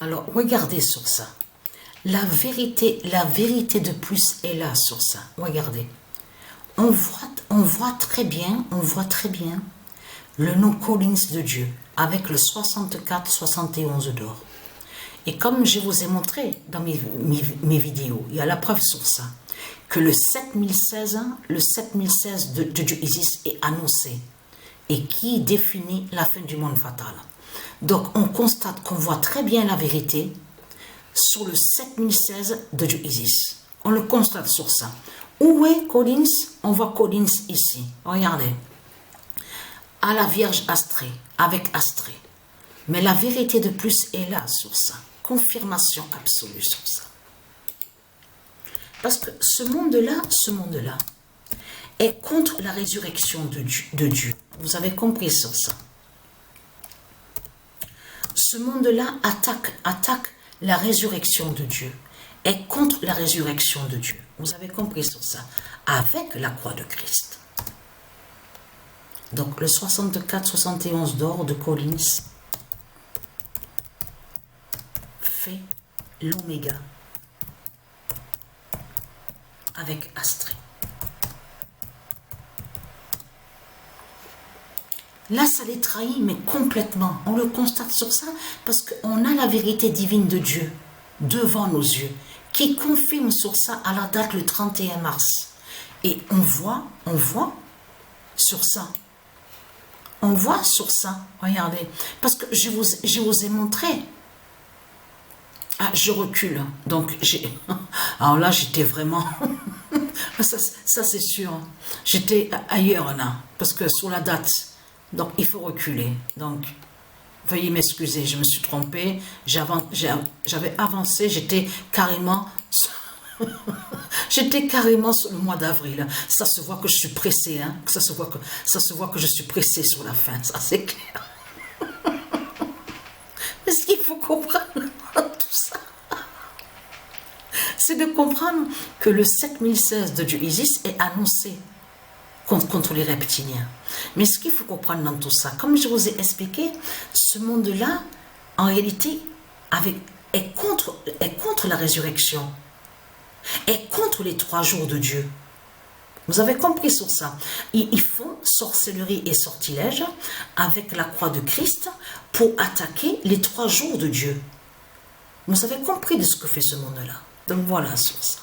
Alors, regardez sur ça. La vérité de plus est là sur ça. Regardez. On voit très bien le nom Collins de Dieu avec le 64-71 d'or. Et comme je vous ai montré dans mes vidéos, il y a la preuve sur ça, que le 7016 de Dieu Isis est annoncé et qui définit la fin du monde fatal. Donc on constate qu'on voit très bien la vérité sur le 7016 de Dieu Isis. On le constate sur ça. Où est Collins? On voit Collins ici. Regardez. À la Vierge Astrée, avec Astrée. Mais la vérité de plus est là sur ça. Confirmation absolue sur ça. Parce que ce monde-là est contre la résurrection de Dieu. Vous avez compris sur ça. Ce monde-là attaque la résurrection de Dieu. Est contre la résurrection de Dieu. Vous avez compris sur ça. Avec la croix de Christ. Donc le 64-71 d'or de Collins fait l'oméga avec Astrée. Là, ça les trahit, mais complètement. On le constate sur ça parce qu'on a la vérité divine de Dieu devant nos yeux qui confirme sur ça à la date le 31 mars. Et on voit sur ça. On voit sur ça. Regardez. Parce que je vous ai montré. Ah, je recule. Donc, alors là, j'étais vraiment... ça c'est sûr. J'étais ailleurs là. Parce que sur la date... Donc, il faut reculer. Donc, veuillez m'excuser, je me suis trompée. J'avais avancé, j'étais carrément sur le mois d'avril. Ça se voit que je suis pressée. Hein? Ça se voit que je suis pressée sur la fin. Ça, c'est clair. Mais ce qu'il faut comprendre dans tout ça, c'est de comprendre que le 7016 de Dieu Isis est annoncé contre les reptiliens. Mais ce qu'il faut comprendre dans tout ça, comme je vous ai expliqué, ce monde-là, en réalité, est contre la résurrection, est contre les 3 jours de Dieu. Vous avez compris sur ça. Ils font sorcellerie et sortilège avec la croix de Christ pour attaquer les 3 jours de Dieu. Vous avez compris de ce que fait ce monde-là. Donc voilà sur ça.